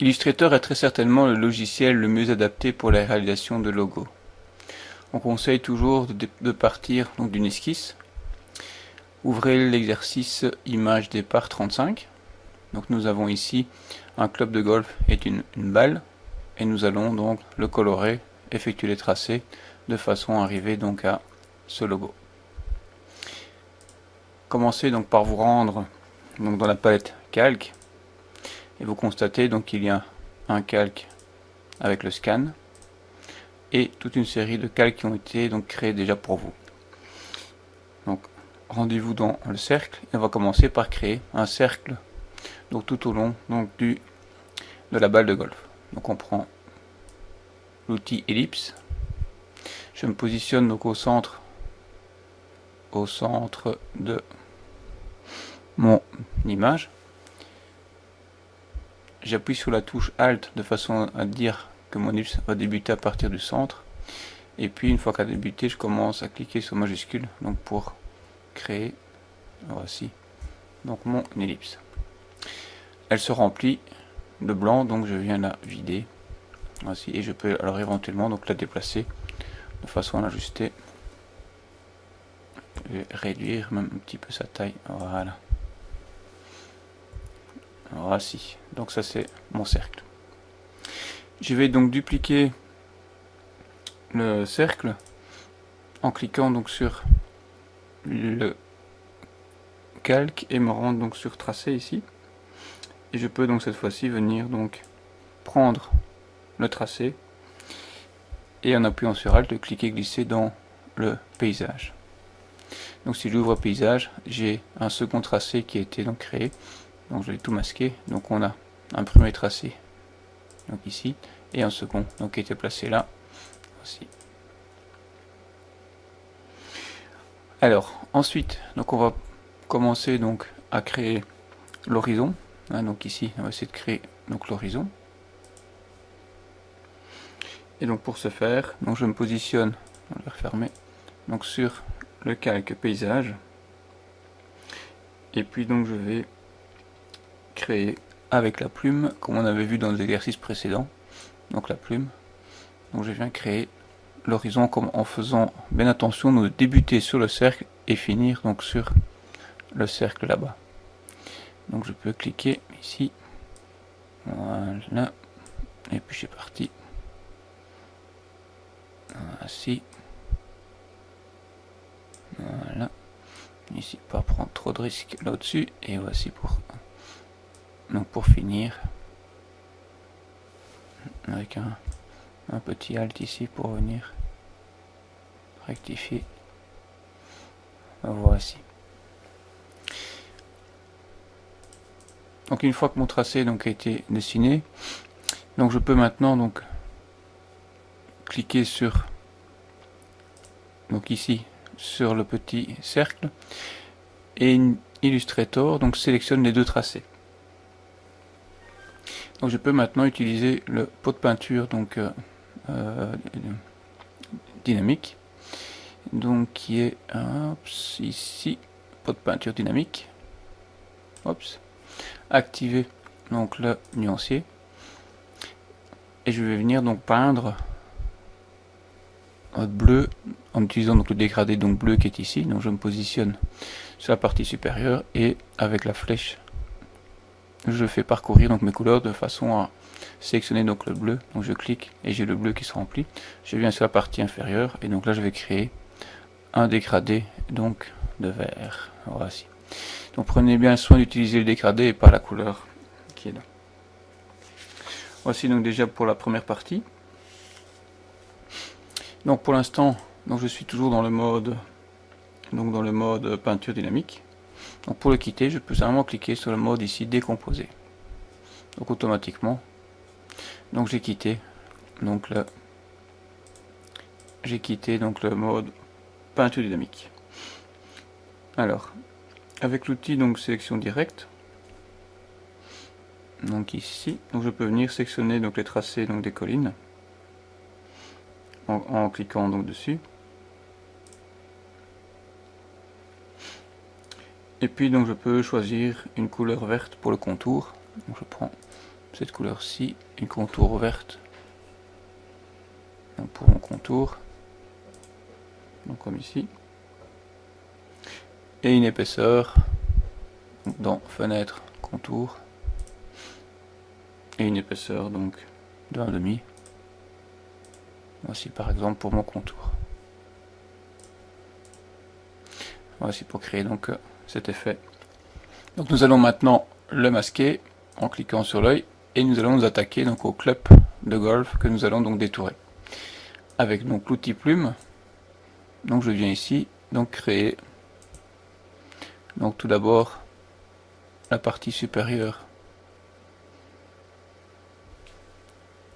Illustrator est très certainement le logiciel le mieux adapté pour la réalisation de logos. On conseille toujours de partir donc d'une esquisse. Ouvrez l'exercice image départ 35. Donc nous avons ici un club de golf et une balle, et nous allons donc le colorer, effectuer les tracés de façon à arriver donc à ce logo. Commencez donc par vous rendre donc dans la palette calque et vous constatez donc qu'il y a un calque avec le scan et toute une série de calques qui ont été donc créés déjà pour vous. Donc rendez-vous dans le cercle et on va commencer par créer un cercle donc tout au long donc de la balle de golf. Donc on prend l'outil ellipse, je me positionne donc au centre de mon image, j'appuie sur la touche Alt de façon à dire que mon ellipse va débuter à partir du centre, et puis une fois qu'elle a débuté, je commence à cliquer sur majuscule donc pour créer, voici donc mon ellipse. Elle se remplit de blanc, donc je viens la vider, voici, et je peux alors éventuellement donc la déplacer de façon à l'ajuster. Je vais réduire même un petit peu sa taille, voilà. Voici, donc ça c'est mon cercle. Je vais donc dupliquer le cercle en cliquant donc sur le calque et me rendre donc sur tracé ici. Et je peux donc cette fois-ci venir donc prendre le tracé et en appuyant sur Alt, cliquer glisser dans le paysage. Donc si j'ouvre paysage, j'ai un second tracé qui a été donc créé. Donc je vais tout masquer. Donc on a un premier tracé donc ici et un second donc qui a été placé là aussi. Alors ensuite donc on va commencer donc à créer l'horizon. Donc ici on va essayer de créer donc l'horizon. Et donc pour ce faire, donc je me positionne, on va refermer, donc sur le calque paysage. Et puis donc je vais créer avec la plume, comme on avait vu dans les exercices précédents, donc la plume. Donc je viens créer l'horizon en faisant bien attention de débuter sur le cercle et finir donc sur le cercle là-bas. Donc je peux cliquer ici, voilà, et puis c'est parti. Voici, voilà, ici pas prendre trop de risques là au-dessus, et voici pour finir avec un petit alt ici pour venir rectifier. Voici. Donc une fois que mon tracé donc a été dessiné, donc je peux maintenant donc cliquer sur donc ici sur le petit cercle et Illustrator donc sélectionne les deux tracés. Donc je peux maintenant utiliser le pot de peinture donc dynamique, donc qui est ici, pot de peinture dynamique, activer donc le nuancier et je vais venir donc peindre bleu en utilisant donc le dégradé donc bleu qui est ici. Donc je me positionne sur la partie supérieure et avec la flèche je fais parcourir donc mes couleurs de façon à sélectionner donc le bleu. Donc je clique et j'ai le bleu qui se remplit. Je viens sur la partie inférieure et donc là je vais créer un dégradé donc de vert. Voici. Donc prenez bien soin d'utiliser le dégradé et pas la couleur qui est là. Voici donc déjà pour la première partie. Donc pour l'instant, donc je suis toujours dans le mode peinture dynamique. Donc pour le quitter, je peux simplement cliquer sur le mode ici décomposer. Donc automatiquement, donc j'ai quitté donc le mode peinture dynamique. Alors avec l'outil donc sélection directe, donc ici, donc je peux venir sélectionner donc les tracés donc des collines en cliquant donc dessus. Et puis donc je peux choisir une couleur verte pour le contour. Donc je prends cette couleur-ci, une contour verte. Donc pour mon contour, donc comme ici, et une épaisseur donc dans fenêtre contour, et une épaisseur donc de 1,5. Voici par exemple pour mon contour. Voici pour créer donc cet effet. Donc nous allons maintenant le masquer en cliquant sur l'œil et nous allons nous attaquer donc au club de golf que nous allons donc détourer. Avec donc l'outil plume, donc je viens ici donc créer donc tout d'abord la partie supérieure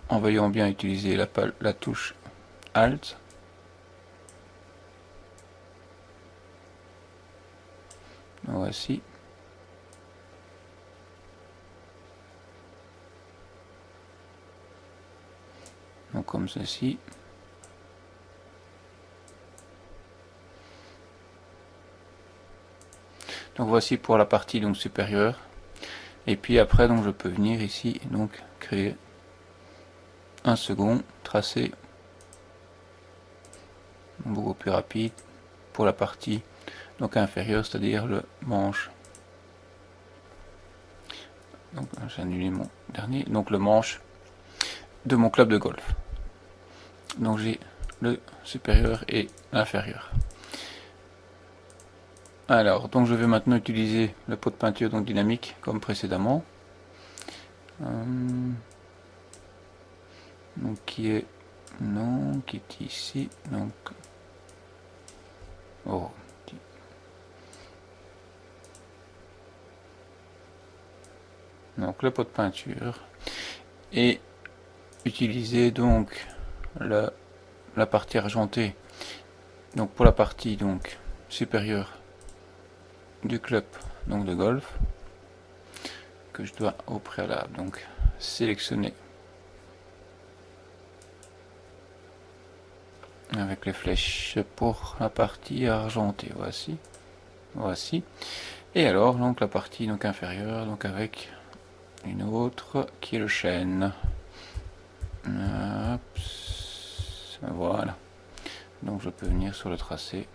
en veillant bien utiliser la touche Alt. Voici. Donc comme ceci. Donc voici pour la partie donc supérieure. Et puis après donc je peux venir ici et donc créer un second tracé beaucoup plus rapide pour la partie donc inférieure, c'est-à-dire le manche. Donc j'ai annulé mon dernier, donc le manche de mon club de golf. Donc j'ai le supérieur et l'inférieur. Alors donc je vais maintenant utiliser le pot de peinture donc dynamique comme précédemment, donc qui est ici, donc donc le pot de peinture et utiliser donc la partie argentée donc pour la partie donc supérieure du club donc de golf que je dois au préalable donc sélectionner avec les flèches pour la partie argentée. Voici et alors donc la partie donc inférieure donc avec une autre qui est le chêne. Voilà, donc je peux venir sur le tracé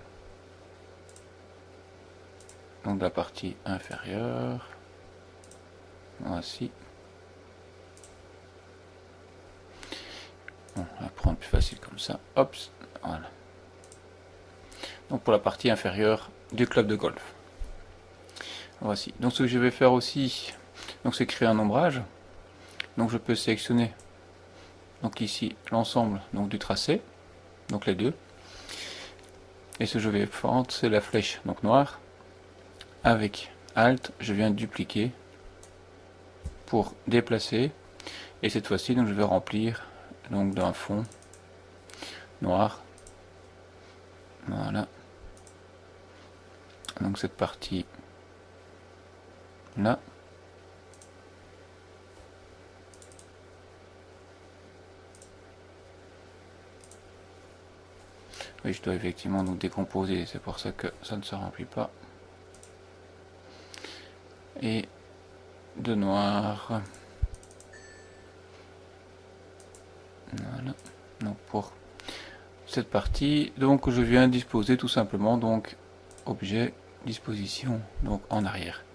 donc la partie inférieure. Voici. Bon, on va prendre plus facile comme ça. Hop, voilà. Donc pour la partie inférieure du club de golf. Voici. Donc ce que je vais faire aussi, donc c'est créer un ombrage. Donc je peux sélectionner donc ici l'ensemble donc du tracé, donc les deux. Et ce que je vais faire, c'est la flèche donc noire. Avec Alt, je viens dupliquer pour déplacer. Et cette fois-ci, donc je vais remplir donc d'un fond noir. Voilà. Donc cette partie là. Oui, je dois effectivement donc décomposer, c'est pour ça que ça ne se remplit pas. Et de noir. Voilà. Donc pour cette partie, donc je viens disposer tout simplement donc objet disposition donc en arrière.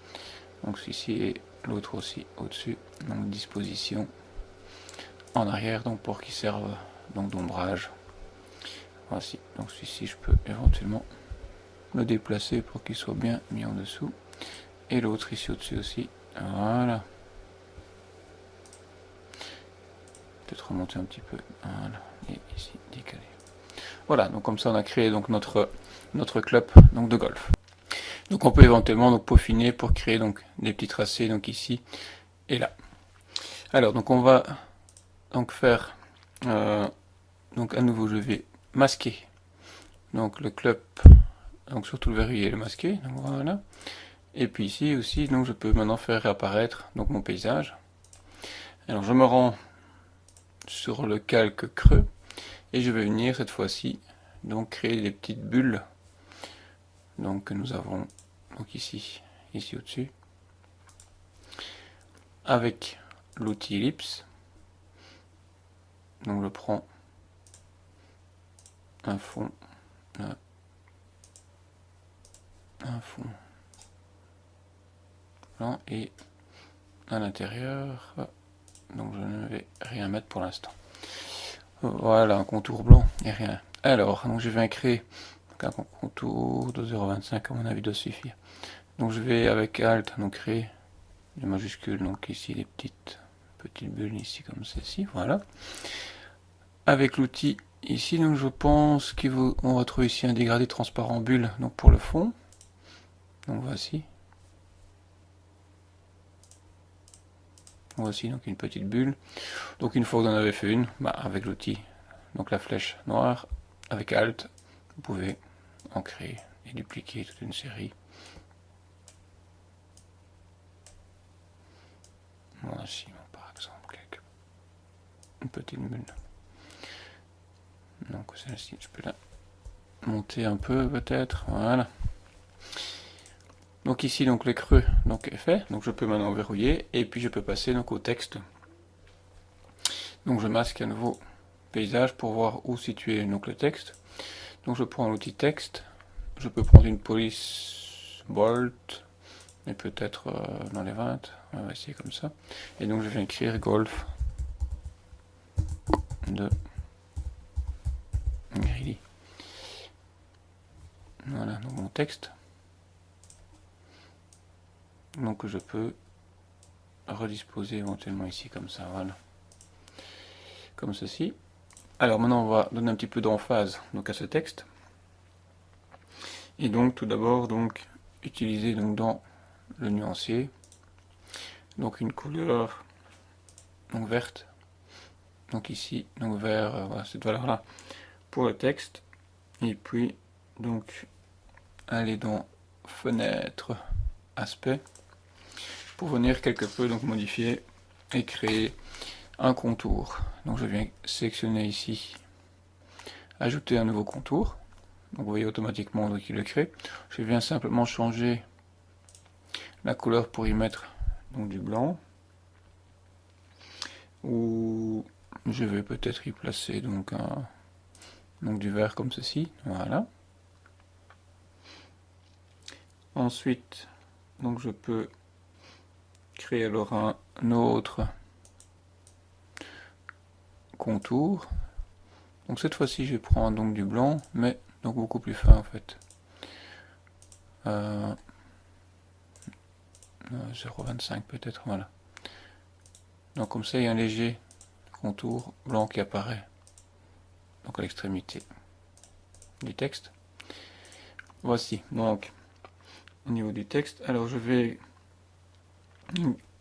Donc ici et l'autre aussi au-dessus. Donc disposition en arrière donc pour qu'il serve donc d'ombrage. Voici, donc celui-ci je peux éventuellement le déplacer pour qu'il soit bien mis en dessous. Et l'autre ici au-dessus aussi. Voilà. Peut-être remonter un petit peu. Voilà. Et ici décaler. Voilà, donc comme ça on a créé donc notre club donc de golf. Donc on peut éventuellement donc peaufiner pour créer donc des petits tracés donc ici et là. Alors donc on va donc faire donc à nouveau je vais masquer donc le club, donc surtout le verrouiller et le masquer, donc voilà. Et puis ici aussi donc je peux maintenant faire réapparaître donc mon paysage. Alors je me rends sur le calque creux et je vais venir cette fois-ci donc créer des petites bulles donc que nous avons donc ici au-dessus avec l'outil ellipse. Donc je prends un fond, là, un fond blanc et à l'intérieur, donc je ne vais rien mettre pour l'instant. Voilà, un contour blanc et rien. Alors, donc je vais créer un contour de 0,25 à mon avis doit suffire. Donc je vais avec Alt donc créer des majuscules, donc ici les petites bulles ici comme ceci, voilà. Avec l'outil ici, donc je pense qu'on retrouve ici un dégradé transparent bulle, donc pour le fond. Donc voici. Voici donc une petite bulle. Donc une fois que vous en avez fait une, avec l'outil, donc la flèche noire, avec Alt, vous pouvez en créer et dupliquer toute une série. Voici par exemple une petite bulle. Donc celle-ci, je peux la monter un peu peut-être, voilà. Donc ici donc les creux donc est fait, donc je peux maintenant verrouiller et puis je peux passer donc au texte. Donc je masque à nouveau paysage pour voir où situer donc le texte. Donc je prends l'outil texte, je peux prendre une police bolt et peut-être dans les 20, on va essayer comme ça. Et donc je vais écrire golf de Greedy. Voilà donc mon texte. Donc je peux redisposer éventuellement ici comme ça, voilà. Comme ceci. Alors maintenant on va donner un petit peu d'emphase donc à ce texte. Et donc tout d'abord donc utiliser donc dans le nuancier donc une couleur donc verte. Donc ici donc vert, voilà, cette valeur là pour le texte. Et puis donc aller dans fenêtre aspect pour venir quelque peu donc modifier et créer un contour. Donc je viens sélectionner ici, ajouter un nouveau contour. Donc vous voyez automatiquement qu'il le crée. Je viens simplement changer la couleur pour y mettre donc du blanc. Ou je vais peut-être y placer donc du vert comme ceci. Voilà. Ensuite, donc je peux créer alors un autre contour. Donc cette fois-ci je vais prendre donc du blanc, mais donc beaucoup plus fin en fait. 0,25 peut-être, voilà. Donc comme ça il y a un léger contour blanc qui apparaît donc à l'extrémité du texte. Voici donc au niveau du texte. Alors je vais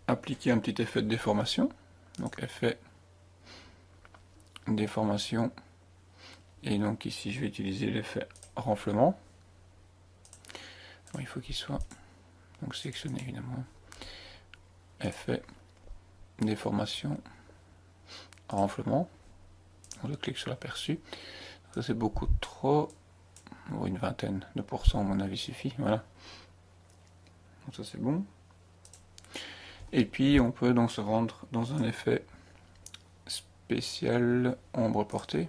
appliquer un petit effet de déformation. Donc effet déformation. Et donc ici je vais utiliser l'effet renflement. Alors, il faut qu'il soit donc sélectionné évidemment. Effet déformation renflement. Je clique sur l'aperçu. Ça c'est beaucoup trop. Bon, une vingtaine de pourcents à mon avis suffit. Voilà. Donc ça c'est bon. Et puis on peut donc se rendre dans un effet spécial ombre portée.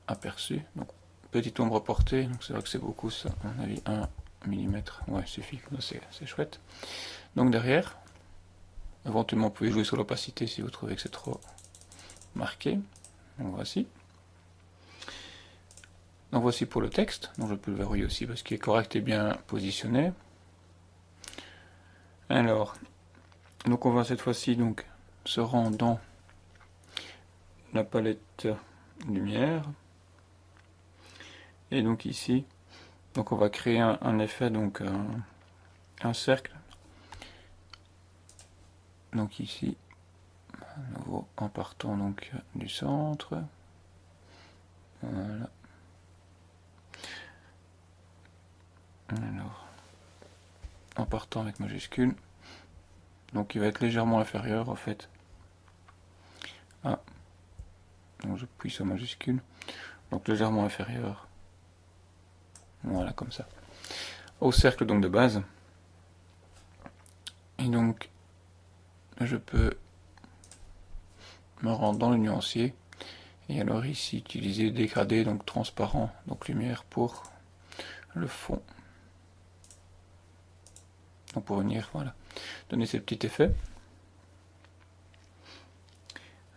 Aperçu. Donc petite ombre portée. Donc c'est vrai que c'est beaucoup ça. À mon avis 1 mm. Ouais, suffit. C'est chouette. Donc derrière. Éventuellement, vous pouvez jouer sur l'opacité si vous trouvez que c'est trop marqué. Donc voici. Donc voici pour le texte. Donc je peux le verrouiller aussi parce qu'il est correct et bien positionné. Alors, donc on va cette fois-ci donc se rendre dans la palette lumière. Et donc ici, donc on va créer un effet donc un cercle. Donc ici, à nouveau en partant donc du centre. Voilà. Alors, en partant avec majuscule. Donc il va être légèrement inférieur en fait. Ah. Donc je appuie sur majuscule. Donc légèrement inférieur. Voilà, comme ça. Au cercle donc de base. Et donc je peux me rendre dans le nuancier. Et alors ici, utiliser dégradé, donc transparent, donc lumière pour le fond. Donc pour venir, voilà, donner ces petits effets.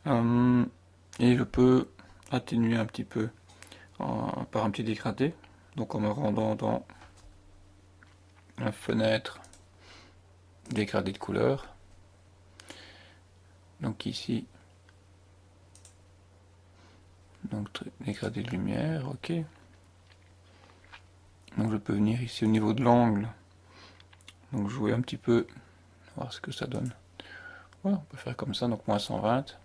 Et je peux atténuer un petit peu par un petit dégradé. Donc en me rendant dans la fenêtre dégradé de couleur. Donc ici, donc dégradé de lumière, ok. Donc je peux venir ici au niveau de l'angle, donc jouer un petit peu, voir ce que ça donne. Voilà, on peut faire comme ça, donc moins 120.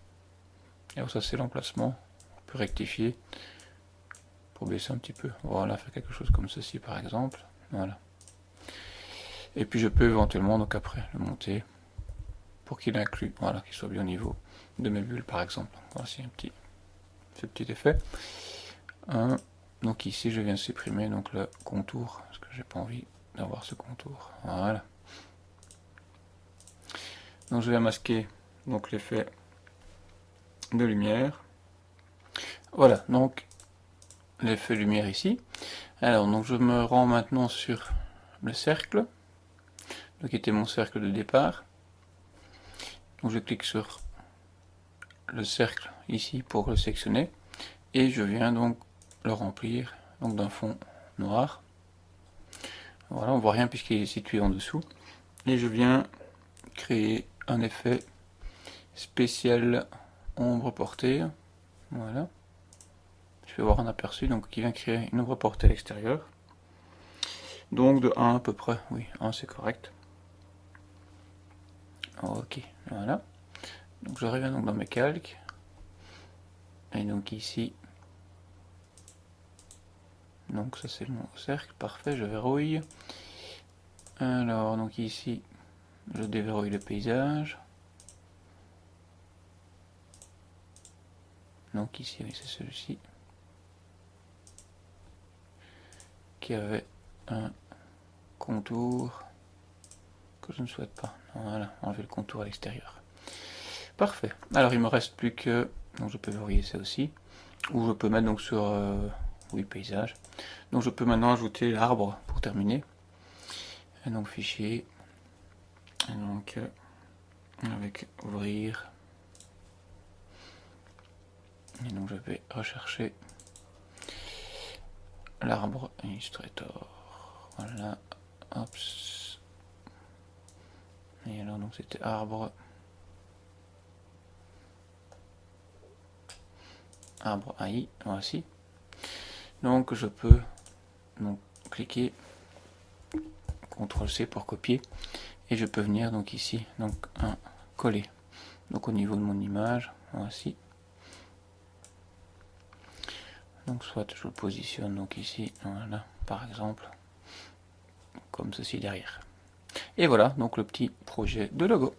Et alors ça c'est l'emplacement, on peut rectifier pour baisser un petit peu. Voilà, faire quelque chose comme ceci par exemple. Voilà. Et puis je peux éventuellement donc après le monter pour qu'il inclue, voilà, qu'il soit bien au niveau de mes bulles par exemple. Voici ce petit effet. Donc ici je viens supprimer donc le contour parce que j'ai pas envie d'avoir ce contour. Voilà. Donc je vais masquer donc l'effet de lumière. Voilà, donc l'effet lumière ici. Alors donc je me rends maintenant sur le cercle, donc qui était mon cercle de départ. Donc je clique sur le cercle ici pour le sectionner et je viens donc le remplir donc d'un fond noir. Voilà, on voit rien puisqu'il est situé en dessous. Et je viens créer un effet spécial ombre portée. Voilà. Je vais voir un aperçu donc qui vient créer une ombre portée à l'extérieur. Donc de 1 à peu près, oui, 1 c'est correct. Ok, voilà. Donc je reviens donc dans mes calques. Et donc ici, donc ça c'est mon cercle, parfait, je verrouille. Alors donc ici, je déverrouille le paysage. Donc ici, oui, c'est celui-ci qui avait un contour que je ne souhaite pas. Voilà, enlever le contour à l'extérieur. Parfait. Alors il me reste plus que, donc je peux verrouiller ça aussi, ou je peux mettre donc sur oui, paysage. Donc je peux maintenant ajouter l'arbre pour terminer. Et donc fichier, et donc avec ouvrir. Et donc je vais rechercher l'arbre Illustrator. Voilà, hop. Et alors donc c'était arbre AI, voici. Donc je peux donc cliquer CTRL C pour copier et je peux venir donc ici donc coller donc au niveau de mon image, voici. Donc soit je le positionne donc ici, voilà, par exemple, comme ceci derrière. Et voilà donc le petit projet de logo.